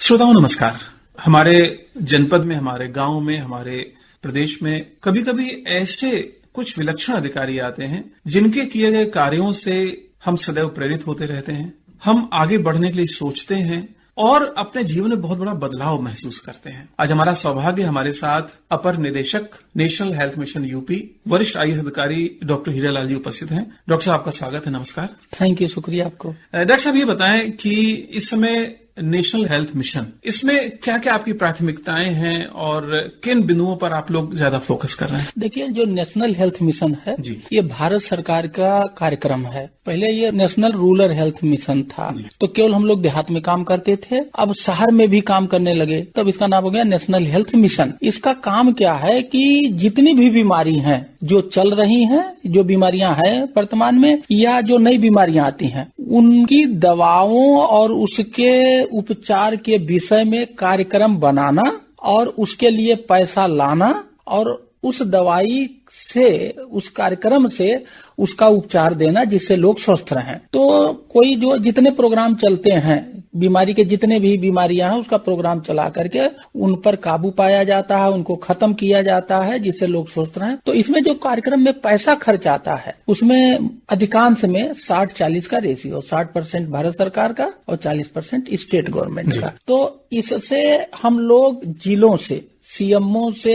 श्रोताओं नमस्कार। हमारे जनपद में, हमारे गांव में, हमारे प्रदेश में कभी कभी ऐसे कुछ विलक्षण अधिकारी आते हैं जिनके किए गए कार्यों से हम सदैव प्रेरित होते रहते हैं, हम आगे बढ़ने के लिए सोचते हैं और अपने जीवन में बहुत बड़ा बदलाव महसूस करते हैं। आज हमारा सौभाग्य, हमारे साथ अपर निदेशक नेशनल हेल्थ मिशन यूपी वरिष्ठ आईएएस अधिकारी डॉक्टर हीरालाल जी उपस्थित हैं। डॉक्टर साहब आपका स्वागत है। नमस्कार। थैंक यू, शुक्रिया आपको। डॉक्टर साहब ये बताएं कि इस समय नेशनल हेल्थ मिशन, इसमें क्या क्या आपकी प्राथमिकताएं हैं और किन बिंदुओं पर आप लोग ज्यादा फोकस कर रहे हैं? देखिए, जो नेशनल हेल्थ मिशन है ये भारत सरकार का कार्यक्रम है। पहले ये नेशनल रूरल हेल्थ मिशन था, तो केवल हम लोग देहात में काम करते थे। अब शहर में भी काम करने लगे, तब इसका नाम हो गया नेशनल हेल्थ मिशन। इसका काम क्या है कि जितनी भी बीमारी हैं, जो चल रही हैं, जो बीमारियां हैं वर्तमान में या जो नई बीमारियां आती हैं, उनकी दवाओं और उसके उपचार के विषय में कार्यक्रम बनाना और उसके लिए पैसा लाना और उस दवाई से, उस कार्यक्रम से उसका उपचार देना जिससे लोग स्वस्थ रहें। तो कोई जो जितने प्रोग्राम चलते हैं, बीमारी के जितने भी बीमारियां हैं, उसका प्रोग्राम चला करके उन पर काबू पाया जाता है, उनको खत्म किया जाता है जिससे लोग स्वस्थ रहें। तो इसमें जो कार्यक्रम में पैसा खर्च आता है उसमें अधिकांश में 60-40 का रेशियो, 60% भारत सरकार का और 40% स्टेट गवर्नमेंट का। तो इससे हम लोग जिलों से, सीएमओ से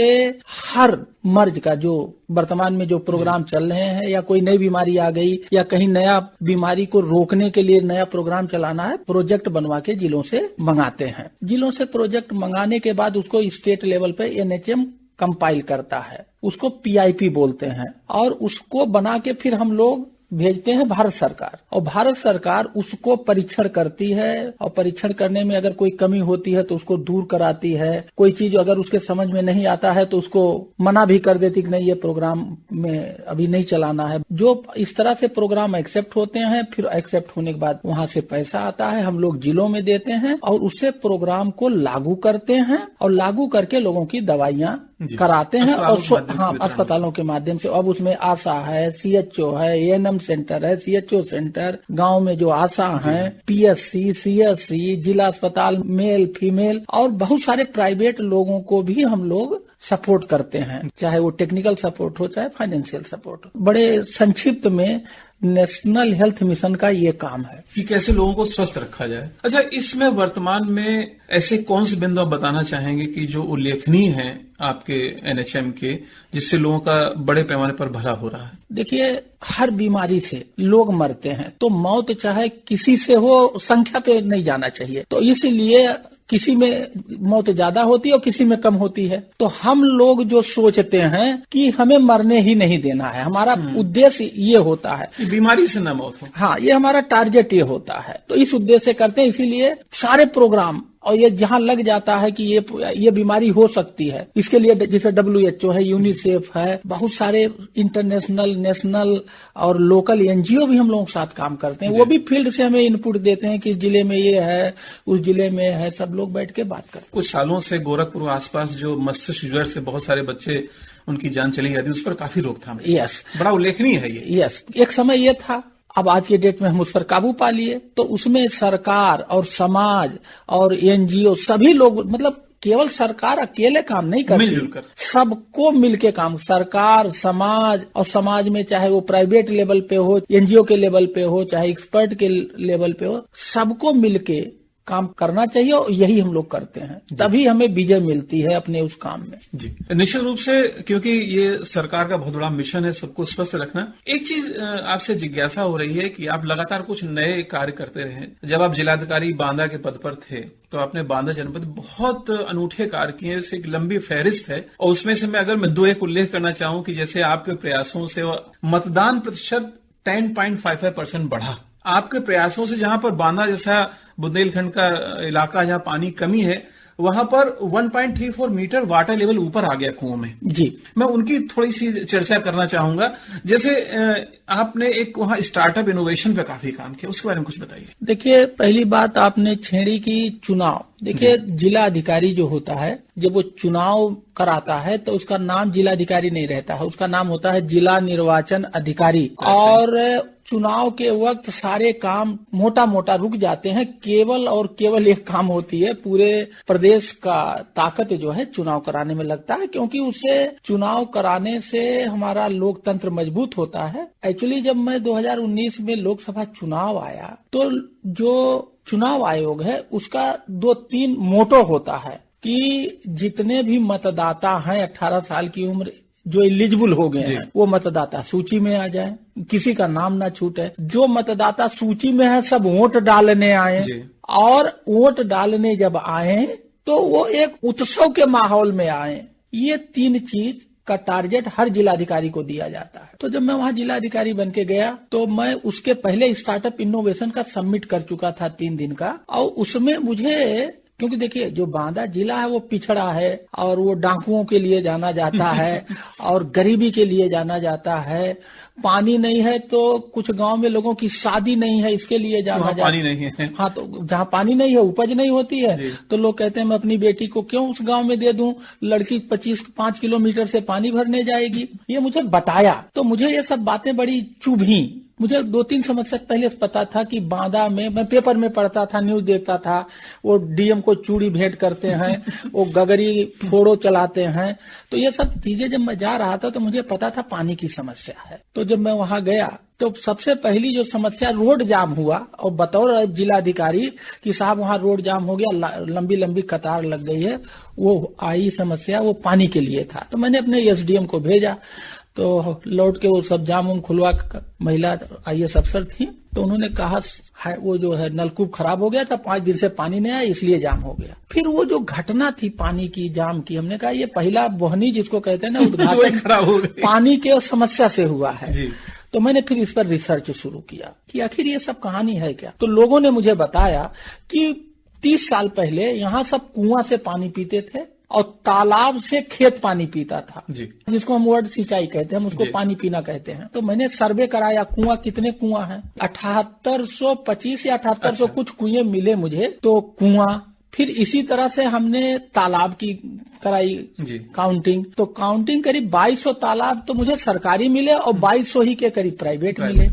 हर मर्ज का, जो वर्तमान में जो प्रोग्राम चल रहे हैं या कोई नई बीमारी आ गई या कहीं नया बीमारी को रोकने के लिए नया प्रोग्राम चलाना है, प्रोजेक्ट बनवा के जिलों से मंगाते हैं। जिलों से प्रोजेक्ट मंगाने के बाद उसको स्टेट लेवल पे एनएचएम कंपाइल करता है, उसको पीआईपी बोलते हैं, और उसको बना के फिर हम लोग भेजते हैं भारत सरकार, और भारत सरकार उसको परीक्षण करती है और परीक्षण करने में अगर कोई कमी होती है तो उसको दूर कराती है। कोई चीज अगर उसके समझ में नहीं आता है तो उसको मना भी कर देती कि नहीं, ये प्रोग्राम में अभी नहीं चलाना है। जो इस तरह से प्रोग्राम एक्सेप्ट होते हैं, फिर एक्सेप्ट होने के बाद वहां से पैसा आता है, हम लोग जिलों में देते हैं और उससे प्रोग्राम को लागू करते हैं और लागू करके लोगों की दवाइयां कराते हैं और अस्पतालों के माध्यम से। अब उसमें आशा है, सीएचओ है, एएनएम सेंटर है, सीएचओ सेंटर, गांव में जो आशा है, पीएससी, सीएससी, जिला अस्पताल, मेल फीमेल और बहुत सारे प्राइवेट लोगों को भी हम लोग सपोर्ट करते हैं, चाहे वो टेक्निकल सपोर्ट हो चाहे फाइनेंशियल सपोर्ट। बड़े संक्षिप्त में नेशनल हेल्थ मिशन का ये काम है कि कैसे लोगों को स्वस्थ रखा जाए। अच्छा, इसमें वर्तमान में ऐसे कौन से बिंदु आप बताना चाहेंगे कि जो उल्लेखनीय हैं आपके एनएचएम के, जिससे लोगों का बड़े पैमाने पर भला हो रहा है? देखिए, हर बीमारी से लोग मरते हैं, तो मौत चाहे किसी से हो, संख्या पे नहीं जाना चाहिए। तो इसीलिए किसी में मौत ज्यादा होती है और किसी में कम होती है। तो हम लोग जो सोचते हैं कि हमें मरने ही नहीं देना है, हमारा उद्देश्य ये होता है कि बीमारी से न मौत हो। हाँ, ये हमारा टारगेट ये होता है। तो इस उद्देश्य से करते हैं, इसीलिए सारे प्रोग्राम और ये जहां लग जाता है कि ये बीमारी हो सकती है, इसके लिए जैसे WHO है, यूनिसेफ है, बहुत सारे इंटरनेशनल, नेशनल और लोकल एनजीओ भी हम लोगों के साथ काम करते हैं। वो भी फील्ड से हमें इनपुट देते हैं कि इस जिले में ये है, उस जिले में है, सब लोग बैठ के बात करते हैं। कुछ सालों से गोरखपुर आसपास जो मस्तिष्क ज्वर से बहुत सारे बच्चे, उनकी जान चली जाती है, उस पर काफी रोकथाम। यस, बड़ा उल्लेखनीय है ये। यस, एक समय ये था, अब आज के डेट में हम उस पर काबू पा लिए। तो उसमें सरकार और समाज और एनजीओ सभी लोग, मतलब केवल सरकार अकेले काम नहीं करती, मिलजुल कर सबको मिलके काम, सरकार, समाज, और समाज में चाहे वो प्राइवेट लेवल पे हो, एनजीओ के लेवल पे हो, चाहे एक्सपर्ट के लेवल पे हो, सबको मिलके काम करना चाहिए और यही हम लोग करते हैं। तभी हमें विजय मिलती है अपने उस काम में। जी, निश्चित रूप से, क्योंकि ये सरकार का बहुत बड़ा मिशन है सबको स्वस्थ रखना। एक चीज आपसे जिज्ञासा हो रही है कि आप लगातार कुछ नए कार्य करते रहे। जब आप जिलाधिकारी बांदा के पद पर थे तो आपने बांदा जनपद बहुत अनूठे कार्य किए, से एक लंबी फहरिस्त है। और उसमें से मैं दो एक उल्लेख करना चाहूं कि जैसे आपके प्रयासों से मतदान प्रतिशत 10.55% बढ़ा। आपके प्रयासों से जहां पर बांदा जैसा बुंदेलखंड का इलाका, जहां पानी कमी है, वहां पर 1.34 मीटर वाटर लेवल ऊपर आ गया कुओं में। जी, मैं उनकी थोड़ी सी चर्चा करना चाहूंगा। जैसे आपने एक वहां स्टार्टअप इनोवेशन पे काफी काम किया, उसके बारे में कुछ बताइए। देखिए, पहली बात आपने छेड़ी की चुनाव। देखिए, जिला अधिकारी जो होता है, जब वो चुनाव कराता है तो उसका नाम जिला अधिकारी नहीं रहता है, उसका नाम होता है जिला निर्वाचन अधिकारी। और चुनाव के वक्त सारे काम मोटा मोटा रुक जाते हैं। केवल और केवल एक काम होती है, पूरे प्रदेश का ताकत जो है चुनाव कराने में लगता है, क्योंकि उससे चुनाव कराने से हमारा लोकतंत्र मजबूत होता है। एक्चुअली जब मैं 2019 में लोकसभा चुनाव आया तो जो चुनाव आयोग है उसका 2-3 मोटो होता है कि जितने भी मतदाता हैं 18 साल की उम्र जो एलिजिबल हो गए हैं वो मतदाता सूची में आ जाए, किसी का नाम ना छूटे। जो मतदाता सूची में है सब वोट डालने आए, और वोट डालने जब आए तो वो एक उत्सव के माहौल में आए। ये 3 चीज का टारगेट हर जिलाधिकारी को दिया जाता है। तो जब मैं वहाँ जिलाधिकारी बन के गया तो मैं उसके पहले स्टार्टअप इनोवेशन का सबमिट कर चुका था 3 दिन का, और उसमें मुझे, क्योंकि देखिए जो बांदा जिला है वो पिछड़ा है और वो डाकुओं के लिए जाना जाता है और गरीबी के लिए जाना जाता है। पानी नहीं है तो कुछ गांव में लोगों की शादी नहीं है, इसके लिए जाना जाता है। पानी नहीं है, हाँ, तो जहाँ पानी नहीं है, उपज नहीं होती है, तो लोग कहते हैं मैं अपनी बेटी को क्यों उस गांव में दे दूं, लड़की 5 किलोमीटर से पानी भरने जाएगी। ये मुझे बताया तो मुझे ये सब बातें बड़ी चुभी। मुझे 2-3 समस्या पहले से पता था कि बांदा में, मैं पेपर में पढ़ता था, न्यूज देखता था, वो डीएम को चूड़ी भेंट करते हैं, वो गगरी फोड़ो चलाते हैं। तो ये सब चीजें जब मैं जा रहा था तो मुझे पता था पानी की समस्या है। तो जब मैं वहां गया तो सबसे पहली जो समस्या रोड जाम हुआ, और बतौर जिलाधिकारी कि साहब वहाँ रोड जाम हो गया, लंबी लंबी कतार लग गई है, वो आई समस्या, वो पानी के लिए था। तो मैंने अपने एसडीएम को भेजा, तो लौट के वो सब जाम उम खुलवा, महिला आईएएस अफसर थी, तो उन्होंने कहा है वो जो है नलकूप खराब हो गया था, 5 दिन से पानी नहीं आया इसलिए जाम हो गया। फिर वो जो घटना थी पानी की जाम की, हमने कहा ये पहला बोहनी जिसको कहते हैं ना उद्घाटन खराब हो गई, पानी के समस्या से हुआ है जी। तो मैंने फिर इस पर रिसर्च शुरू किया कि आखिर ये सब कहानी है क्या। तो लोगों ने मुझे बताया कि 30 साल पहले यहाँ सब कुआं से पानी पीते थे और तालाब से खेत पानी पीता था जी। जिसको हम वर्ड सिंचाई कहते हैं, हम उसको पानी पीना कहते हैं। तो मैंने सर्वे कराया कुआं कितने कुआं हैं, 7825 या 7800 कुछ कुएं मिले मुझे। तो कुआं, फिर इसी तरह से हमने तालाब की कराई काउंटिंग, तो काउंटिंग करीब 2200 तालाब तो मुझे सरकारी मिले और 2200 ही के करीब प्राइवेट मिले।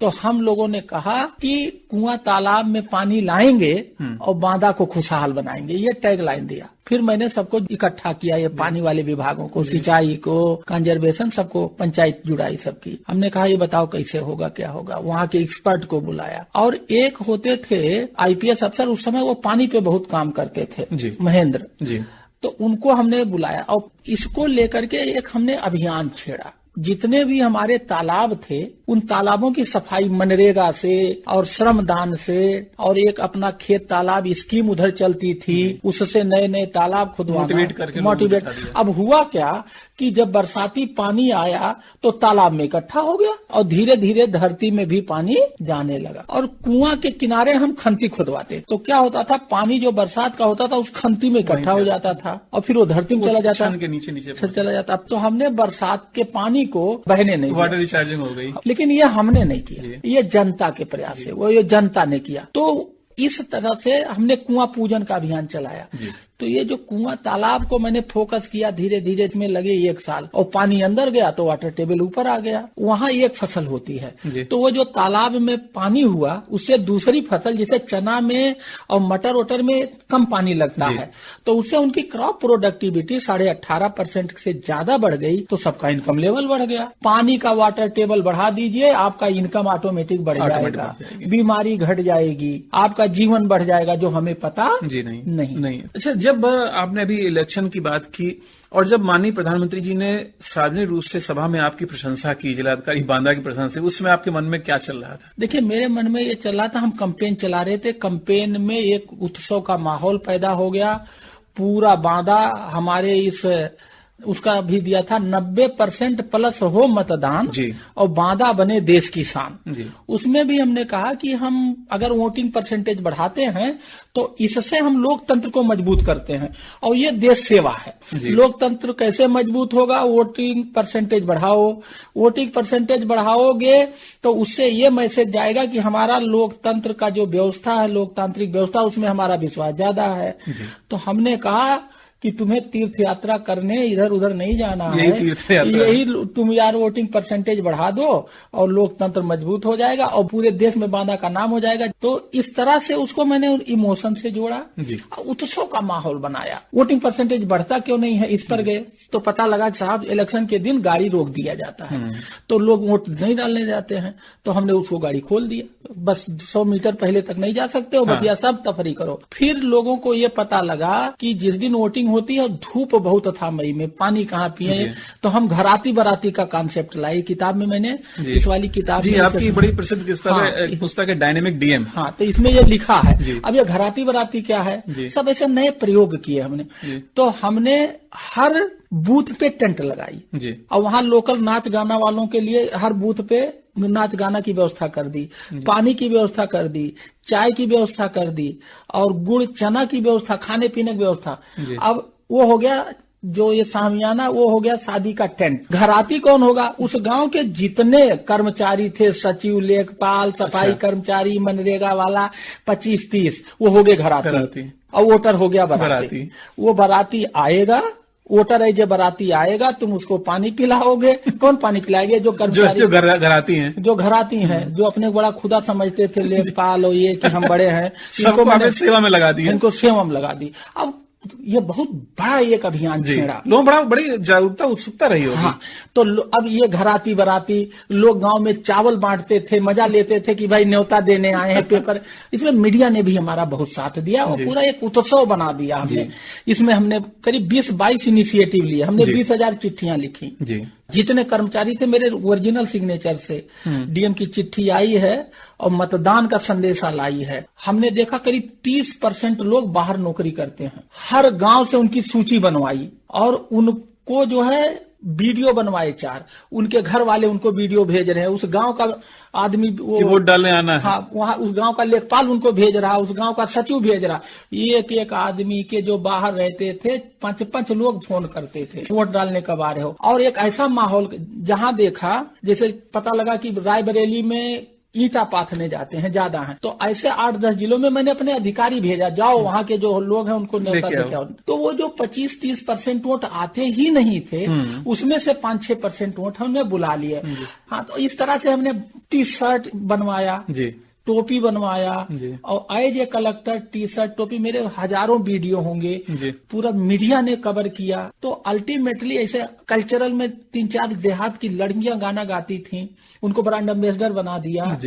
तो हम लोगों ने कहा कि कुआं तालाब में पानी लाएंगे और बांदा को खुशहाल बनाएंगे, ये टैग लाइन दिया। फिर मैंने सबको इकट्ठा किया, ये पानी वाले विभागों को, सिंचाई को, कंजर्वेशन, सबको, पंचायत जुड़ाई सबकी। हमने कहा ये बताओ कैसे होगा, क्या होगा। वहाँ के एक्सपर्ट को बुलाया, और एक होते थे आईपीएस अफसर, उस समय वो पानी पे बहुत काम करते थे, महेंद्र जी। तो उनको हमने बुलाया और इसको लेकर के एक हमने अभियान छेड़ा। जितने भी हमारे तालाब थे उन तालाबों की सफाई मनरेगा से और श्रमदान से, और एक अपना खेत तालाब स्कीम उधर चलती थी, उससे नए नए तालाब खुदवाना, मोटिवेट। अब हुआ क्या कि जब बरसाती पानी आया तो तालाब में इकट्ठा हो गया और धीरे धीरे धरती में भी पानी जाने लगा। और कुआं के किनारे हम खंती खुदवाते, तो क्या होता था, पानी जो बरसात का होता था उस खंती में इकट्ठा हो जाता था और फिर वो धरती में चला जाता, के नीचे चला जाता। अब तो हमने बरसात के पानी को बहने नहीं, वाटर रिचार्जिंग हो गई, लेकिन ये हमने नहीं किया, ये जनता के प्रयास से, वो ये जनता ने किया। तो इस तरह से हमने कुआं पूजन का अभियान चलाया। तो ये जो कुआं तालाब को मैंने फोकस किया, धीरे धीरे इसमें लगे 1 साल, और पानी अंदर गया तो वाटर टेबल ऊपर आ गया। वहाँ एक फसल होती है, तो वो जो तालाब में पानी हुआ उससे दूसरी फसल, जैसे चना में और मटर वटर में कम पानी लगता है, तो उससे उनकी क्रॉप प्रोडक्टिविटी 18.5% से ज्यादा बढ़ गई। तो सबका इनकम लेवल बढ़ गया। पानी का वाटर टेबल बढ़ा दीजिए, आपका इनकम ऑटोमेटिक बढ़ जाएगा, बीमारी घट जाएगी, आपका जीवन बढ़ जाएगा, जो हमें पता नहीं। अच्छा, जब आपने अभी इलेक्शन की बात की और जब माननीय प्रधानमंत्री जी ने सार्वजनिक रूप से सभा में आपकी प्रशंसा की, जिलाधिकारी बांदा की प्रशंसा, उस समय आपके मन में क्या चल रहा था? देखिए, मेरे मन में ये चल रहा था, हम कैंपेन चला रहे थे, कैंपेन में एक उत्सव का माहौल पैदा हो गया। पूरा बांदा हमारे इस उसका भी दिया था 90% प्लस हो मतदान और बांदा बने देश की शान। उसमें भी हमने कहा कि हम अगर वोटिंग परसेंटेज बढ़ाते हैं तो इससे हम लोकतंत्र को मजबूत करते हैं, और ये देश सेवा है। लोकतंत्र कैसे मजबूत होगा? वोटिंग परसेंटेज बढ़ाओ, वोटिंग परसेंटेज बढ़ाओगे तो उससे ये मैसेज जाएगा कि हमारा लोकतंत्र का जो व्यवस्था है, लोकतांत्रिक व्यवस्था, उसमें हमारा विश्वास ज्यादा है। तो हमने कहा कि तुम्हें तीर्थ यात्रा करने इधर उधर नहीं जाना है, तीर्थ यात्रा, यही तुम यार वोटिंग परसेंटेज बढ़ा दो और लोकतंत्र मजबूत हो जाएगा और पूरे देश में बांदा का नाम हो जाएगा। तो इस तरह से उसको मैंने इमोशन से जोड़ा, उत्सव का माहौल बनाया। वोटिंग परसेंटेज बढ़ता क्यों नहीं है, इस पर गए तो पता लगा कि साहब इलेक्शन के दिन गाड़ी रोक दिया जाता है, तो लोग वोट नहीं डालने जाते हैं। तो हमने उसको गाड़ी खोल दिया, बस 100 मीटर पहले तक नहीं जा सकते हो, बटिया सब तफरी करो। फिर लोगों को ये पता लगा कि जिस दिन वोटिंग होती है धूप बहुत था मई में, पानी कहाँ पिए, तो हम घराती बराती का कॉन्सेप्ट लाई। किताब में मैंने इस वाली किताब में आपकी बड़ी प्रसिद्ध पुस्तक है डायनेमिक डीएम। हाँ, तो इसमें ये लिखा है। अब ये घराती बराती क्या है, सब ऐसे नए प्रयोग किए हमने। तो हमने हर बूथ पे टेंट लगाई और वहाँ लोकल नाच गाना वालों के लिए हर बूथ पे नाच गाना की व्यवस्था कर दी, पानी की व्यवस्था कर दी, चाय की व्यवस्था कर दी और गुड़ चना की व्यवस्था, खाने पीने की व्यवस्था। अब वो हो गया जो ये सामियाना, वो हो गया शादी का टेंट। घराती कौन होगा, उस गांव के जितने कर्मचारी थे, सचिव, लेखपाल, सफाई कर्मचारी, मनरेगा वाला 25-30, वो हो गए घराती। और वोटर हो गया बराती। वो बराती आएगा, वोटर है जो बराती आएगा, तुम उसको पानी पिलाओगे। कौन पानी पिलाएंगे, जो कर्मचारी जो घराती हैं, जो अपने बड़ा खुदा समझते थे, लेखपाल और ये कि हम बड़े हैं, इनको मैंने सेवा में लगा दी, इनको सेवा में लगा दी। अब ये बहुत बड़ा एक अभियान छेड़ा, लोग बड़ी जागरूकता उत्सुकता रही होगी। हाँ, तो अब ये घराती बराती लोग गांव में चावल बांटते थे, मजा लेते थे कि भाई न्योता देने आए हैं पेपर। इसमें मीडिया ने भी हमारा बहुत साथ दिया और पूरा एक उत्सव बना दिया हमने। इसमें हमने करीब 20-22 इनिशिएटिव लिए, हमने 20,000 चिट्ठियां लिखी। जितने कर्मचारी थे मेरे ओरिजिनल सिग्नेचर से डीएम की चिट्ठी आई है और मतदान का संदेशा लाई है। हमने देखा करीब 30% लोग बाहर नौकरी करते हैं। हर गांव से उनकी सूची बनवाई और उनको जो है वीडियो बनवाए 4, उनके घर वाले उनको वीडियो भेज रहे हैं। उस गांव का आदमी वो वोट डालने आना है, हाँ, वहाँ उस गांव का लेखपाल उनको भेज रहा, उस गांव का सचिव भेज रहा। एक आदमी के जो बाहर रहते थे 5-5 लोग फोन करते थे, वोट डालने कब आ रहे हो। और एक ऐसा माहौल जहाँ देखा, जैसे पता लगा कि रायबरेली में ईंटा पाथने जाते हैं ज्यादा हैं, तो ऐसे 8-10 जिलों में मैंने अपने अधिकारी भेजा, जाओ वहाँ के जो लोग हैं उनको न्योता देके आओ। तो वो जो 25-30% वोट आते ही नहीं थे, उसमें से 5-6% वोट हमने बुला लिए। हाँ, तो इस तरह से हमने टी-शर्ट बनवाया, टोपी बनवाया और एज ए कलेक्टर टी-शर्ट टोपी मेरे हजारों वीडियो होंगे, पूरा मीडिया ने कवर किया। तो अल्टीमेटली ऐसे कल्चरल में 3-4 देहात की लड़कियां गाना गाती थी, उनको ब्रांड एम्बेसडर बना दिया।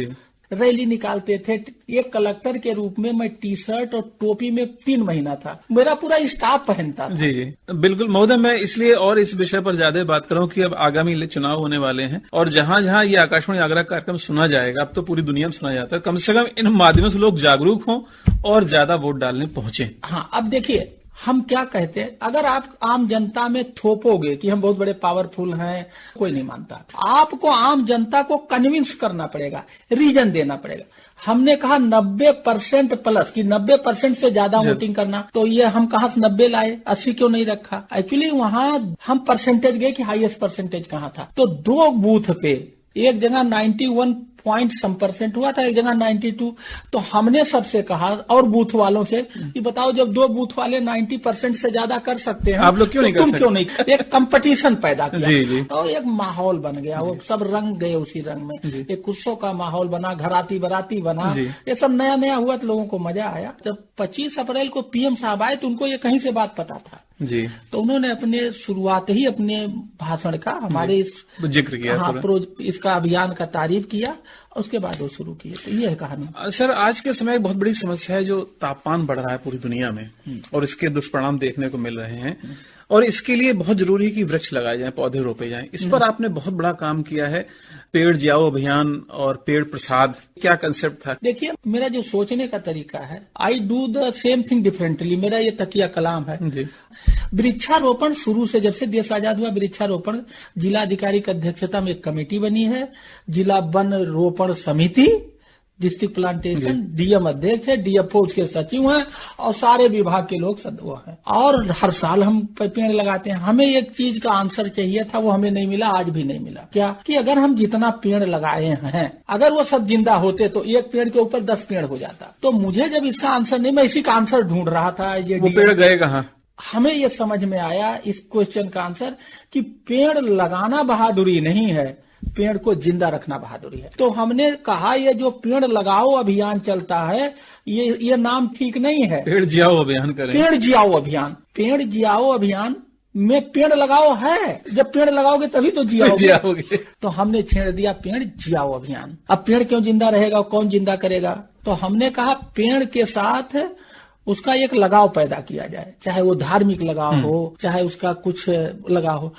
रैली निकालते थे। एक कलेक्टर के रूप में मैं टी-शर्ट और टोपी में 3 महीना था, मेरा पूरा स्टाफ पहनता था। जी बिल्कुल महोदय, मैं इसलिए और इस विषय पर ज्यादा बात कर रहा हूँ कि अब आगामी चुनाव होने वाले हैं और जहाँ जहाँ ये आकाशवाणी आगरा कार्यक्रम सुना जाएगा, अब तो पूरी दुनिया में सुना जाता है, कम से कम इन माध्यमों से लोग जागरूक हों और ज्यादा वोट डालने पहुंचे। हाँ, अब देखिए हम क्या कहते हैं, अगर आप आम जनता में थोपोगे कि हम बहुत बड़े पावरफुल हैं, कोई नहीं मानता। आपको आम जनता को कन्विंस करना पड़ेगा, रीजन देना पड़ेगा। हमने कहा 90% प्लस, कि 90% से ज्यादा वोटिंग करना, तो ये हम कहाँ से 90 लाए, 80 क्यों नहीं रखा। एक्चुअली वहाँ हम परसेंटेज गए कि हाईएस्ट परसेंटेज कहाँ था। तो 2 बूथ पे एक जगह 91% हुआ था, एक जगह 92। तो हमने सबसे कहा और बूथ वालों से कि बताओ, जब 2 बूथ वाले 90% से ज्यादा कर सकते हैं, आप लोग क्यों नहीं कर सकते? क्यों नहीं? एक कंपटीशन पैदा किया जी। और एक माहौल बन गया, वो सब रंग गए उसी रंग में, एक उत्सव का माहौल बना, घराती बराती बना, ये सब नया नया हुआ तो लोगों को मजा आया। जब 25 अप्रैल को पीएम साहब आए तो उनको ये कहीं से बात पता था जी, तो उन्होंने अपने शुरुआत ही अपने भाषण का हमारे इस जिक्र किया, हाँ, इसका अभियान का तारीफ किया, उसके बाद वो शुरू किए। तो ये है कहानी। सर, आज के समय बहुत बड़ी समस्या है जो तापमान बढ़ रहा है पूरी दुनिया में और इसके दुष्परिणाम देखने को मिल रहे हैं और इसके लिए बहुत जरूरी है कि वृक्ष लगाए जाएं, पौधे रोपे जाएं। इस पर आपने बहुत बड़ा काम किया है, पेड़ जियाओ अभियान और पेड़ प्रसाद, क्या कंसेप्ट था? देखिए, मेरा जो सोचने का तरीका है, I do the same thing differently, मेरा ये तकिया कलाम है जी। वृक्षारोपण शुरू से, जब से देश आजाद हुआ, वृक्षारोपण जिला अधिकारी की अध्यक्षता में एक कमेटी बनी है, जिला वन रोपण समिति, डिस्ट्रिक्ट प्लांटेशन, डीएम अध्यक्ष है, डीएफओ उसके सचिव हैं और सारे विभाग के लोग सदस्य हैं। और हर साल हम पेड़ लगाते हैं। हमें एक चीज का आंसर चाहिए था, वो हमें नहीं मिला, आज भी नहीं मिला। क्या कि अगर हम जितना पेड़ लगाए हैं, अगर वो सब जिंदा होते तो एक पेड़ के ऊपर 10 पेड़ हो जाता। तो मुझे जब इसका आंसर नहीं, मैं इसी का आंसर ढूंढ रहा था। वो पेड़ गए कहाँ? हमें ये समझ में आया इस क्वेश्चन का आंसर कि पेड़ लगाना बहादुरी नहीं है, पेड़ को जिंदा रखना बहादुरी है। तो हमने कहा ये जो पेड़ लगाओ अभियान चलता है ये नाम ठीक नहीं है। पेड़ जियाओ अभियान करें। पेड़ जियाओ अभियान, पेड़ जियाओ अभियान में पेड़ लगाओ है, जब पेड़ लगाओगे तभी तो जियाओगे। तो हमने छेड़ दिया पेड़ जियाओ अभियान। अब पेड़ क्यों जिंदा रहेगा, कौन जिंदा करेगा? तो हमने कहा पेड़ के साथ उसका एक लगाव पैदा किया जाए, चाहे वो धार्मिक लगाव हो, चाहे उसका कुछ लगाव हो।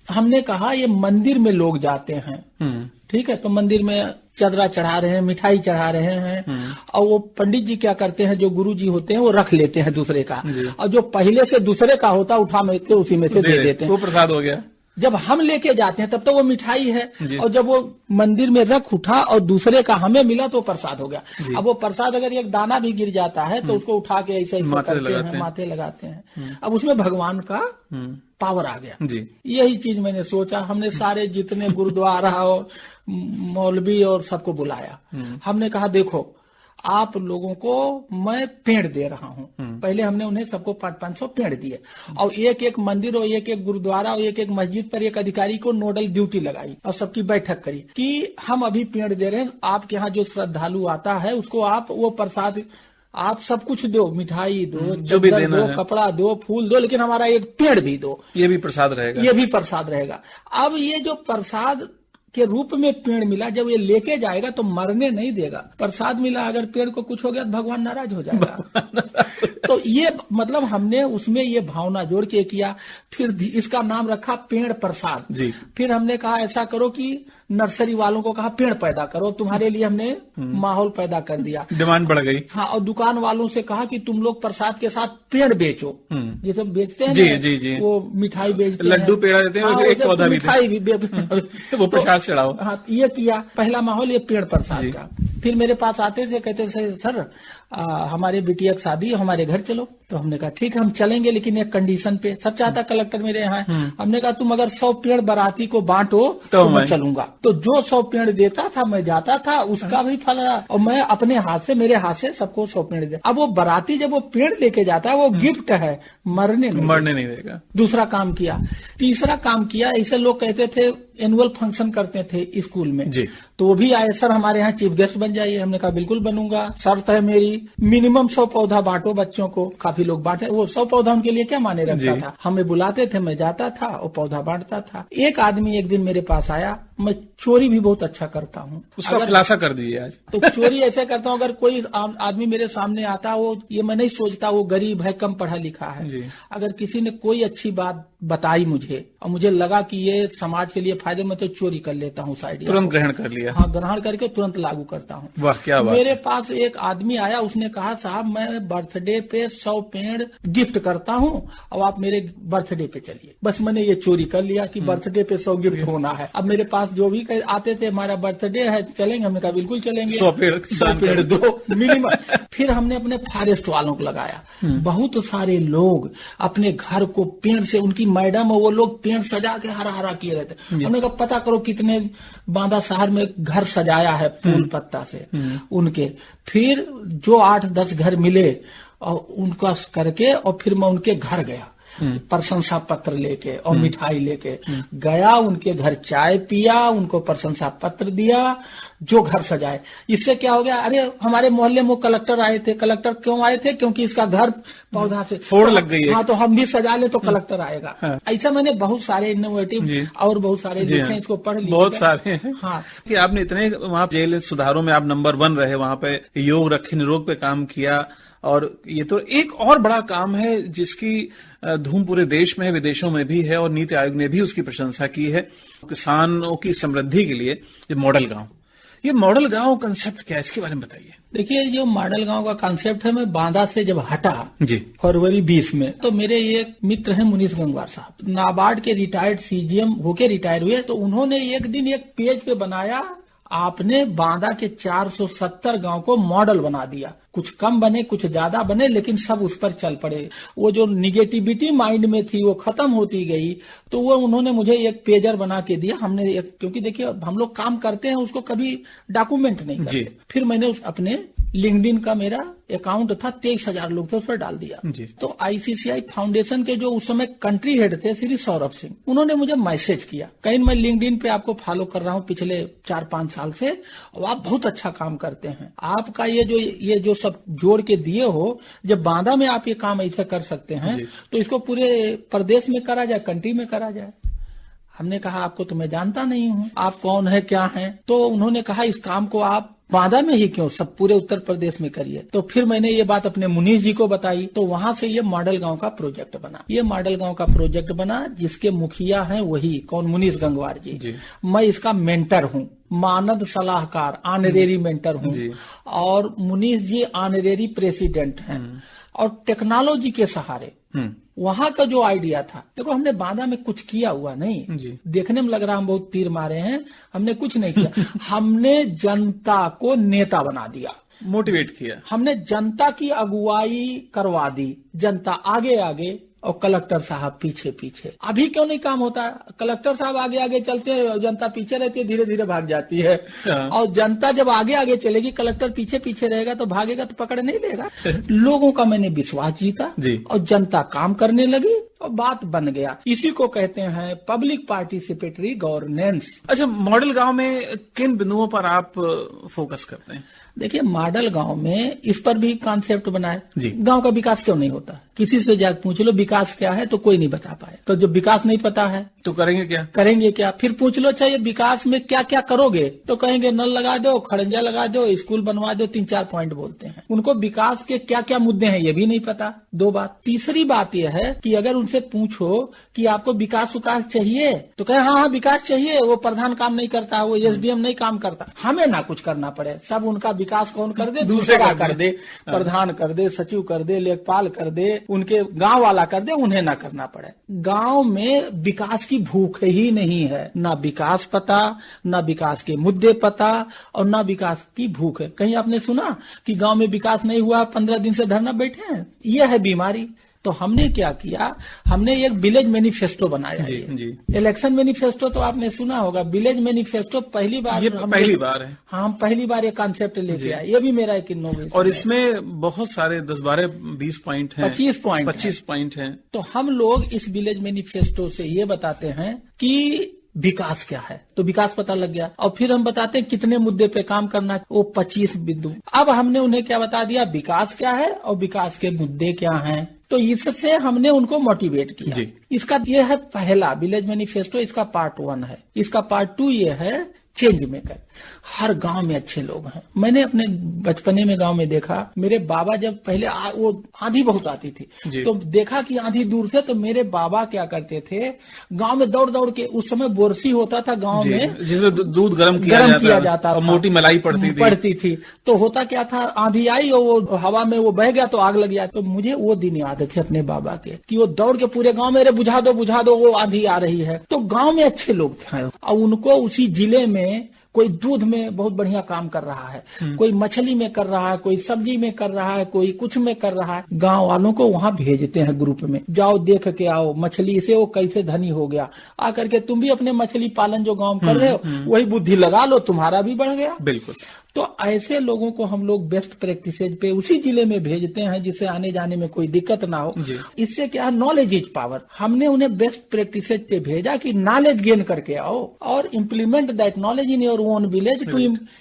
हमने कहा ये मंदिर में लोग जाते हैं, ठीक है, तो मंदिर में चदरा चढ़ा रहे हैं, मिठाई चढ़ा रहे हैं, और वो पंडित जी क्या करते हैं, जो गुरु जी होते हैं वो रख लेते हैं दूसरे का, और जो पहले से दूसरे का होता उठा के उसी में से दे देते हैं, वो प्रसाद हो गया। जब हम लेके जाते हैं तब तो वो मिठाई है, और जब वो मंदिर में रख उठा और दूसरे का हमें मिला तो प्रसाद हो गया। अब वो प्रसाद अगर एक दाना भी गिर जाता है तो उसको उठा के ऐसे माथे लगाते हैं। अब उसमें भगवान का पावर आ गया जी। यही चीज मैंने सोचा, हमने सारे जितने गुरुद्वारा और मौलवी और सबको बुलाया। हमने कहा देखो आप लोगों को मैं पेड़ दे रहा हूँ। पहले हमने उन्हें सबको 500 पेड़ दिए, और एक एक मंदिर और एक एक गुरुद्वारा और एक एक मस्जिद पर एक अधिकारी को नोडल ड्यूटी लगाई और सबकी बैठक करी कि हम अभी पेड़ दे रहे हैं, आपके यहाँ जो श्रद्धालु आता है उसको आप वो प्रसाद आप सब कुछ दो, मिठाई दो, जो भी देना दो, है, कपड़ा दो, फूल दो, लेकिन हमारा एक पेड़ भी दो। ये भी प्रसाद रहेगा, ये भी प्रसाद रहेगा। अब ये जो प्रसाद के रूप में पेड़ मिला, जब ये लेके जाएगा तो मरने नहीं देगा। प्रसाद मिला, अगर पेड़ को कुछ हो गया तो भगवान नाराज हो जाएगा। तो ये मतलब हमने उसमें ये भावना जोड़ के किया। फिर इसका नाम रखा पेड़ प्रसाद जी। फिर हमने कहा ऐसा करो कि नर्सरी वालों को कहा पेड़ पैदा करो, तुम्हारे लिए हमने माहौल पैदा कर दिया, डिमांड बढ़ गई। हाँ, और दुकान वालों से कहा कि तुम लोग प्रसाद के साथ पेड़ बेचो, जैसे बेचते हैं जी, वो मिठाई बेचते हैं, लड्डू पेड़ा देते हैं, एक पौधा भी मिठाई भी वो प्रसाद चढ़ाओ। हाँ, ये किया पहला माहौल ये पेड़ प्रसाद का। फिर मेरे पास आते थे, कहते थे सर हमारे बिटिया की शादी है, हमारे घर चलो। तो हमने कहा ठीक है हम चलेंगे, लेकिन एक कंडीशन पे। सब चाहता कलेक्टर मेरे यहाँ है। हमने कहा तुम अगर 100 पेड़ बाराती को बांटो तो मैं चलूंगा। तो जो 100 पेड़ देता था मैं जाता था, उसका भी फल, और मैं अपने हाथ से, मेरे हाथ से सबको 100 पेड़ दे। अब वो बाराती जब वो पेड़ लेके जाता है वो गिफ्ट है, मरने नहीं देगा। दूसरा काम किया। तीसरा काम किया, ऐसे लोग कहते थे एनुअल फंक्शन करते थे स्कूल में जी। तो वो भी आए, सर हमारे यहाँ चीफ गेस्ट बन जाइए। हमने कहा बिल्कुल बनूंगा, शर्त है मेरी मिनिमम 100 पौधा बांटो बच्चों को। काफी लोग बांटे, वो 100 पौधा उनके लिए क्या माने रखता था। हमें बुलाते थे, मैं जाता था और पौधा बांटता था। एक आदमी एक दिन मेरे पास आया, मैं चोरी भी बहुत अच्छा करता हूँ, उसका खुलासा कर दीजिए आज। तो चोरी ऐसे करता हूँ, अगर कोई आदमी मेरे सामने आता, वो ये मैं नहीं सोचता वो गरीब है, कम पढ़ा लिखा है, अगर किसी ने कोई अच्छी बात बताई मुझे और मुझे लगा कि ये समाज के लिए फायदेमंद, तो चोरी कर लेता हूँ, साइड तुरंत ग्रहण कर लिया। हाँ, ग्रहण करके तुरंत लागू करता हूँ। वाह क्या बात। मेरे पास एक आदमी आया, उसने कहा साहब मैं बर्थडे पे 100 पेड़ गिफ्ट करता हूँ और आप मेरे बर्थडे पे चलिए। बस मैंने ये चोरी कर लिया कि बर्थडे पे 100 गिफ्ट होना है। अब मेरे पास जो भी आते थे, हमारा बर्थडे है चलेंगे, हमने कहा बिल्कुल चलेंगे, 100 पेड़ दो मिनिमम। फिर हमने अपने फॉरेस्ट वालों को लगाया, बहुत सारे लोग अपने घर को पेड़ से, उनकी मैडम और वो लोग पेड़ सजा के हरा हरा किए रहते। हमने कहा पता करो कितने बांदा शहर में घर सजाया है फूल पत्ता से उनके। फिर जो 8-10 घर मिले और उनका करके, और फिर मैं उनके घर गया प्रशंसा पत्र लेके और मिठाई लेके गया, उनके घर चाय पिया, उनको प्रशंसा पत्र दिया, जो घर सजाए। इससे क्या हो गया, अरे हमारे मोहल्ले में कलेक्टर आए थे। कलेक्टर क्यों आए थे? क्योंकि इसका घर पौधा से फोड़ लग गई है। हाँ, तो हम भी सजा ले तो कलेक्टर आएगा। हाँ। ऐसा मैंने बहुत सारे इनोवेटिव और बहुत सारे देखे, इसको पढ़ लिया बहुत सारे। हाँ, कि आपने इतने वहाँ जेल सुधारों में आप नंबर 1 रहे, वहाँ पे योग रखे निरोग पे काम किया, और ये तो एक और बड़ा काम है जिसकी धूम पूरे देश में है, विदेशों में भी है, और नीति आयोग ने भी उसकी प्रशंसा की है। किसानों की समृद्धि के लिए ये मॉडल गांव, ये मॉडल गांव कंसेप्ट क्या है, इसके बारे में बताइए। देखिए, जो मॉडल गांव का कंसेप्ट है, मैं बांदा से जब हटा जी फरवरी 20 में, तो मेरे एक मित्र हैं मुनीष गंगवार साहब, नाबार्ड के रिटायर्ड सीजीएम होके रिटायर हुए। तो उन्होंने एक दिन एक पेज पे बनाया, आपने बांदा के 470 गांव को मॉडल बना दिया। कुछ कम बने, कुछ ज्यादा बने, लेकिन सब उस पर चल पड़े। वो जो निगेटिविटी माइंड में थी वो खत्म होती गई। तो वो उन्होंने मुझे एक पेजर बना के दिया। हमने क्योंकि देखिए हम लोग काम करते हैं, उसको कभी डॉक्यूमेंट नहीं करते। फिर मैंने अपने लिंक्डइन का मेरा अकाउंट था, 23,000 लोग थे, उस पर डाल दिया। तो आईसीसीआई फाउंडेशन के जो उस समय कंट्री हेड थे श्री सौरभ सिंह, उन्होंने मुझे मैसेज किया, कहीं मैं लिंक्डइन पे आपको फॉलो कर रहा हूँ पिछले 4-5 साल से, और आप बहुत अच्छा काम करते हैं, आपका ये जो सब जोड़ के दिए हो, जब बांदा में आप ये काम ऐसे कर सकते हैं तो इसको पूरे प्रदेश में करा जाए, कंट्री में करा जाए। हमने कहा आपको तो मैं जानता नहीं हूँ, आप कौन है क्या है? तो उन्होंने कहा इस काम को आप बांदा में ही क्यों, सब पूरे उत्तर प्रदेश में करिए। तो फिर मैंने ये बात अपने मुनीष जी को बताई, तो वहां से ये मॉडल गांव का प्रोजेक्ट बना। ये मॉडल गांव का प्रोजेक्ट बना जिसके मुखिया हैं वही कौन, मुनीष गंगवार जी। मैं इसका मेंटर हूँ, मानद सलाहकार, ऑनरेरी मेंटर हूँ, और मुनीष जी ऑनरेरी प्रेसिडेंट हैं। और टेक्नोलॉजी के सहारे वहां का जो आइडिया था, देखो हमने बांदा में कुछ किया हुआ नहीं, देखने में लग रहा हम बहुत तीर मारे हैं, हमने कुछ नहीं किया। हमने जनता को नेता बना दिया, मोटिवेट किया, हमने जनता की अगुवाई करवा दी, जनता आगे आगे और कलेक्टर साहब पीछे पीछे। अभी क्यों नहीं काम होता? कलेक्टर साहब आगे आगे चलते हैं, जनता पीछे रहती है, धीरे धीरे भाग जाती है। और जनता जब आगे आगे चलेगी, कलेक्टर पीछे पीछे रहेगा तो भागेगा तो पकड़ नहीं लेगा। लोगों का मैंने विश्वास जीता और जनता काम करने लगी और बात बन गया। इसी को कहते हैं पब्लिक पार्टिसिपेटरी गवर्नेंस। अच्छा, मॉडल गांव में किन बिंदुओं पर आप फोकस करते हैं? देखिए, मॉडल गांव में इस पर भी कॉन्सेप्ट बनाए, गांव का विकास क्यों नहीं होता। किसी से जाकर पूछ लो विकास क्या है तो कोई नहीं बता पाए। तो जब विकास नहीं पता है तो करेंगे क्या? फिर पूछ लो अच्छा ये विकास में क्या क्या करोगे, तो कहेंगे नल लगा दो, खड़ंजा लगा दो, स्कूल बनवा दो, 3-4 पॉइंट बोलते हैं। उनको विकास के क्या क्या मुद्दे हैं ये भी नहीं पता। 2 बात। तीसरी बात यह है कि अगर उनसे पूछो कि आपको विकास चाहिए तो कहे हाँ विकास चाहिए, वो प्रधान काम नहीं करता, वो एसडीएम नहीं काम करता, हमें ना कुछ करना पड़े, सब उनका विकास कौन कर दे, दूसरा कर दे, प्रधान कर दे, सचिव कर दे, लेखपाल कर दे, उनके गांव वाला कर दे, उन्हें ना करना पड़े। गांव में विकास की भूख ही नहीं है, ना विकास पता, ना विकास के मुद्दे पता, और ना विकास की भूख है। कहीं आपने सुना कि गांव में विकास नहीं हुआ, 15 दिन से धरना बैठे हैं? यह है बीमारी। तो हमने क्या किया, हमने एक विलेज मैनिफेस्टो बनाया। इलेक्शन मैनिफेस्टो तो आपने सुना होगा, विलेज मैनिफेस्टो पहली बार है। हाँ, हम पहली बार ये कॉन्सेप्ट लेके आए। ये भी मेरा एक इनोवेशन। और इसमें बहुत सारे 10, 12, 20 पॉइंट हैं, 25 पॉइंट हैं। तो हम लोग इस विलेज मैनिफेस्टो से ये बताते हैं कि विकास क्या है, तो विकास पता लग गया। और फिर हम बताते हैं कितने मुद्दे पे काम करना, वो 25 बिंदु। अब हमने उन्हें क्या बता दिया, विकास क्या है और विकास के मुद्दे क्या हैं। तो इससे हमने उनको मोटिवेट किया। इसका ये है पहला विलेज मैनिफेस्टो, इसका पार्ट 1 है। इसका पार्ट 2 ये है चेंज मेकर। हर गांव में अच्छे लोग हैं। मैंने अपने बचपने में गांव में देखा, मेरे बाबा जब पहले वो आंधी बहुत आती थी तो देखा कि आंधी दूर से, तो मेरे बाबा क्या करते थे, गांव में दौड़ दौड़ के, उस समय बोरसी होता था गांव में, जिसमें दूध गर्म किया जाता था, मोटी मलाई पड़ती थी। तो होता क्या था, आंधी आई और वो हवा में वो बह गया तो आग लग गया। तो मुझे वो दिन याद थे अपने बाबा के कि वो दौड़ के पूरे गाँव में, बुझा दो वो आंधी आ रही है। तो गाँव में अच्छे लोग थे और उनको उसी जिले में कोई दूध में बहुत बढ़िया काम कर रहा है, कोई मछली में कर रहा है, कोई सब्जी में कर रहा है, कोई कुछ में कर रहा है। गांव वालों को वहां भेजते हैं ग्रुप में, जाओ देख के आओ मछली से वो कैसे धनी हो गया, आकर के तुम भी अपने मछली पालन जो गांव कर रहे हो वही बुद्धि लगा लो, तुम्हारा भी बढ़ गया। बिल्कुल। तो ऐसे लोगों को हम लोग बेस्ट प्रैक्टिसेज पे उसी जिले में भेजते हैं जिससे आने जाने में कोई दिक्कत ना हो। इससे क्या है, नॉलेज इज पावर। हमने उन्हें बेस्ट प्रैक्टिसेज पे भेजा कि नॉलेज गेन करके आओ और implement that knowledge in your own village to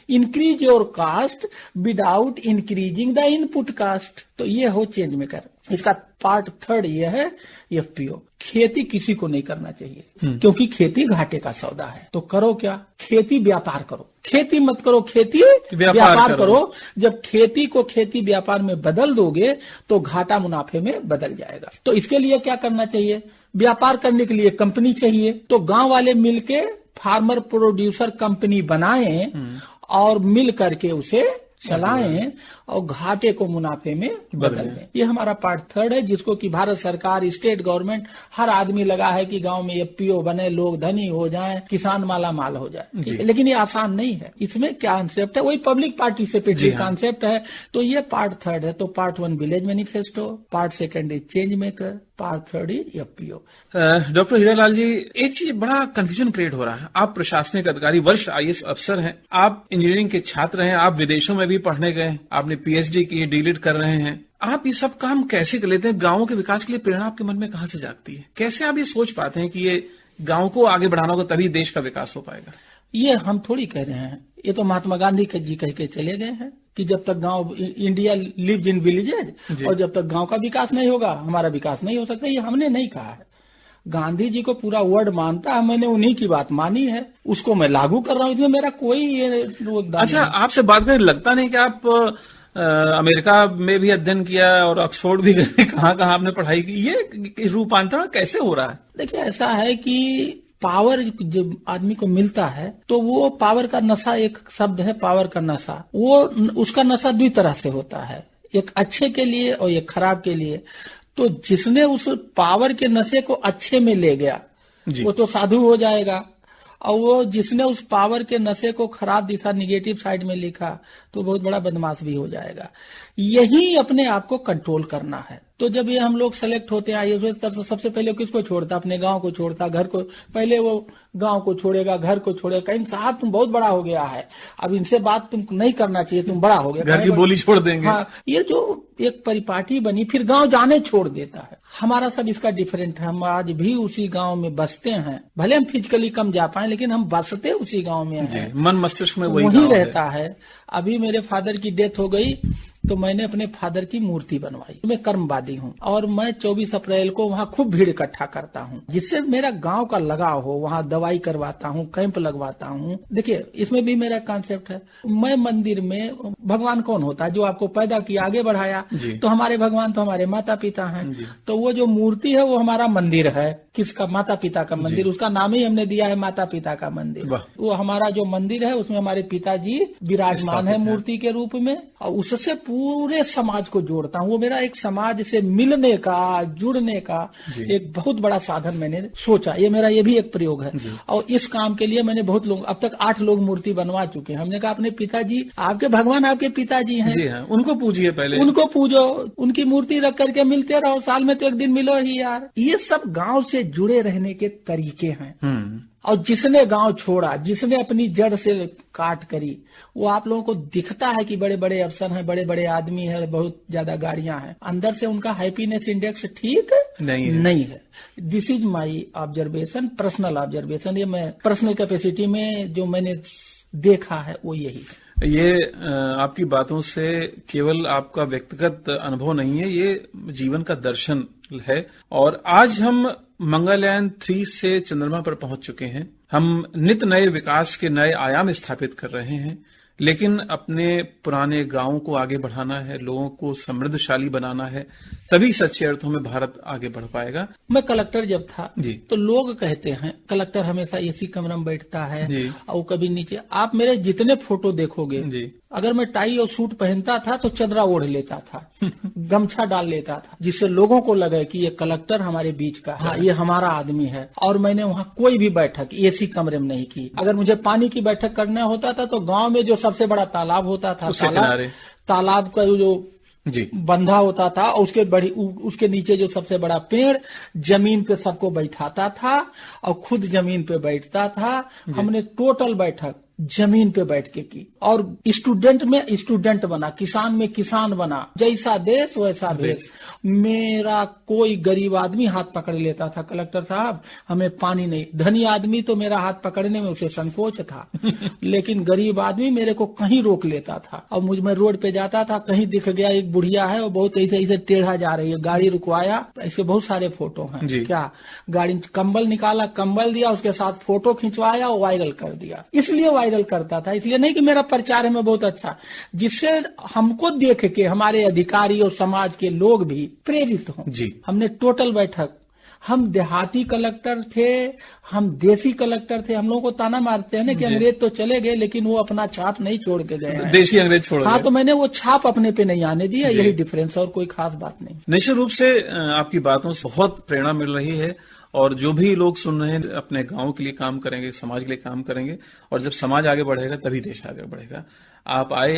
increase your cost without increasing the input cost. तो ये हो चेंज मेकर। इसका पार्ट 3 ये है एफपीओ। खेती किसी को नहीं करना चाहिए क्योंकि खेती घाटे का सौदा है। तो करो क्या, खेती व्यापार करो, खेती मत करो, खेती व्यापार करो। जब खेती को खेती व्यापार में बदल दोगे तो घाटा मुनाफे में बदल जाएगा। तो इसके लिए क्या करना चाहिए, व्यापार करने के लिए कंपनी चाहिए। तो गांव वाले मिलके फार्मर प्रोड्यूसर कंपनी बनाएं और मिल करके उसे चलाएं और घाटे को मुनाफे में बदल दें। ये हमारा पार्ट 3 है जिसको कि भारत सरकार, स्टेट गवर्नमेंट, हर आदमी लगा है कि गांव में एफपीओ बने, लोग धनी हो जाएं, किसान माला माल हो जाए। लेकिन ये आसान नहीं है। इसमें क्या कॉन्सेप्ट है, वही पब्लिक पार्टिसिपेटरी कॉन्सेप्ट है। तो ये पार्ट 3 है। तो part 1 village manifesto, part 2 is change maker, part 3 is FPO. Doctor Hiralal ji, एक चीज बड़ा कंफ्यूजन क्रिएट हो रहा है। आप प्रशासनिक अधिकारी, वरिष्ठ आईएएस अफसर हैं, आप इंजीनियरिंग के छात्र हैं, आप विदेशों में भी पढ़ने गए, आपने पीएचडी की, डीलिट कर रहे हैं। आप ये सब काम कैसे कर लेते हैं? गांवों के विकास के लिए प्रेरणा आपके मन में कहां से जागती है? कैसे आप ये सोच पाते हैं कि ये गांव को आगे बढ़ाना होगा तभी देश का विकास हो पाएगा? ये हम थोड़ी कह रहे हैं, ये तो महात्मा गांधी जी कह के चले गए हैं कि जब तक गांव, इंडिया लिव्स इन विलेजेज, और जब तक गांव का विकास नहीं होगा हमारा विकास नहीं हो सकता। ये हमने नहीं कहा है, गांधी जी को पूरा वर्ड मानता है, मैंने उन्हीं की बात मानी है, उसको मैं लागू कर रहा हूँ, इसमें मेरा कोई अच्छा, आपसे बात करें, लगता नहीं कि आप अमेरिका में भी अध्ययन किया और ऑक्सफोर्ड भी गए, कहाँ कहाँ आपने पढ़ाई की? ये रूपांतरण कैसे हो रहा है? देखिए, ऐसा है कि पावर जब आदमी को मिलता है तो वो पावर का नशा, एक शब्द है पावर का नशा, वो उसका नशा दो तरह से होता है, एक अच्छे के लिए और एक खराब के लिए। तो जिसने उस पावर के नशे को अच्छे में ले गया वो तो साधु हो जाएगा, और वो जिसने उस पावर के नशे को खराब दिशा, निगेटिव साइड में लिखा, तो बहुत बड़ा बदमाश भी हो जाएगा। यही अपने आप को कंट्रोल करना है। तो जब ये हम लोग सेलेक्ट होते हैं आईएएस, तो सबसे पहले किसको छोड़ता? अपने गांव को छोड़ता, घर को। पहले वो गांव को छोड़ेगा, घर को छोड़ेगा, कहीं साहब तुम बहुत बड़ा हो गया है, अब इनसे बात तुम नहीं करना चाहिए, तुम बड़ा हो गया, घर की बोली छोड़ देंगे। हाँ, ये जो एक परिपाटी बनी, फिर गांव जाने छोड़ देता है। हमारा सब इसका डिफरेंट है। हम आज भी उसी गांव में बसते हैं, भले हम फिजिकली कम जा पाए, लेकिन हम बसते उसी गांव में हैं, मन मस्तिष्क में वही रहता है। अभी मेरे फादर की डेथ हो गई तो मैंने अपने फादर की मूर्ति बनवाई। मैं कर्मवादी हूँ और मैं 24 अप्रैल को वहाँ खूब भीड़ इकट्ठा करता हूँ, जिससे मेरा गांव का लगाव हो। वहाँ दवाई करवाता हूँ, कैंप लगवाता हूँ। देखिए, इसमें भी मेरा कॉन्सेप्ट है, मैं मंदिर में, भगवान कौन होता है? जो आपको पैदा किया, आगे बढ़ाया। तो हमारे भगवान तो हमारे माता पिता हैं, तो वो जो मूर्ति है वो हमारा मंदिर है। किसका? माता पिता का मंदिर, उसका नाम ही हमने दिया है माता पिता का मंदिर। वो हमारा जो मंदिर है उसमें हमारे पिताजी विराजमान है मूर्ति के रूप में, और उससे पूरे समाज को जोड़ता हूँ। वो मेरा एक समाज से मिलने का, जुड़ने का एक बहुत बड़ा साधन मैंने सोचा। ये भी एक प्रयोग है, और इस काम के लिए मैंने बहुत लोग, अब तक 8 लोग मूर्ति बनवा चुके हैं। हमने कहा अपने पिताजी, आपके भगवान आपके पिताजी हैं, जी हाँ, उनको पूजिए, पहले उनको पूजो, उनकी मूर्ति रख करके मिलते रहो, साल में तो एक दिन मिलो ही यार। ये सब गांव से जुड़े रहने के तरीके हैं। और जिसने गांव छोड़ा, जिसने अपनी जड़ से काट करी, वो आप लोगों को दिखता है कि बड़े बड़े अफसर हैं, बड़े बड़े आदमी हैं, बहुत ज्यादा गाड़ियां हैं, अंदर से उनका हैप्पीनेस इंडेक्स ठीक नहीं है। This is my observation, personal observation. ये मैं पर्सनल कैपेसिटी में जो मैंने देखा है वो यही है। ये आपकी बातों से केवल आपका व्यक्तिगत अनुभव नहीं है, ये जीवन का दर्शन है। और आज हम मंगलयान 3 से चंद्रमा पर पहुंच चुके हैं। हम नित नए विकास के नए आयाम स्थापित कर रहे हैं, लेकिन अपने पुराने गांवों को आगे बढ़ाना है, लोगों को समृद्धशाली बनाना है, तभी सच्चे अर्थों में भारत आगे बढ़ पाएगा। मैं कलेक्टर जब था तो लोग कहते हैं कलेक्टर हमेशा एसी कमरा में बैठता है और वो कभी नीचे। आप मेरे जितने फोटो देखोगे, अगर मैं टाई और सूट पहनता था तो चदरा ओढ़ लेता था, गमछा डाल लेता था, जिससे लोगों को लगे कि ये कलेक्टर हमारे बीच का है, ये हमारा आदमी है। और मैंने वहाँ कोई भी बैठक एसी कमरे में नहीं की। अगर मुझे पानी की बैठक करना होता था तो गांव में जो सबसे बड़ा तालाब होता था, तालाब का जो बंधा होता था, उसके नीचे जो सबसे बड़ा पेड़, जमीन पे सबको बैठाता था और खुद जमीन पे बैठता था। हमने टोटल बैठक जमीन पे बैठ के की। और स्टूडेंट में स्टूडेंट बना, किसान में किसान बना, जैसा देश वैसा भेष। मेरा कोई गरीब आदमी हाथ पकड़ लेता था, कलेक्टर साहब हमें पानी नहीं। धनी आदमी तो मेरा हाथ पकड़ने में उसे संकोच था लेकिन गरीब आदमी मेरे को कहीं रोक लेता था। और मैं रोड पे जाता था, कहीं दिख गया एक बुढ़िया है, वो बहुत ऐसे टेढ़ा जा रही है, गाड़ी रुकवाया, इसके बहुत सारे फोटो हैं। क्या गाड़ी, कंबल निकाला, कंबल दिया, उसके साथ फोटो खिंचवाया, वायरल कर दिया। इसलिए वायरल करता था, इसलिए नहीं कि मेरा प्रचार है मैं बहुत अच्छा, जिससे हमको देख के हमारे अधिकारी और समाज के लोग भी प्रेरित हों। हमने टोटल बैठक, हम देहाती कलेक्टर थे, हम देसी कलेक्टर थे। हम लोगों को ताना मारते हैं ना कि अंग्रेज तो चले गए लेकिन वो अपना छाप नहीं छोड़ के गए, देशी अंग्रेज छोड़ गए। हाँ, तो मैंने वो छाप अपने पे नहीं आने दिया, यही डिफरेंस, और कोई खास बात नहीं। निश्चित रूप से आपकी बातों से बहुत प्रेरणा मिल रही है, और जो भी लोग सुन रहे हैं अपने गांव के लिए काम करेंगे, समाज के लिए काम करेंगे, और जब समाज आगे बढ़ेगा तभी देश आगे बढ़ेगा। आप आए,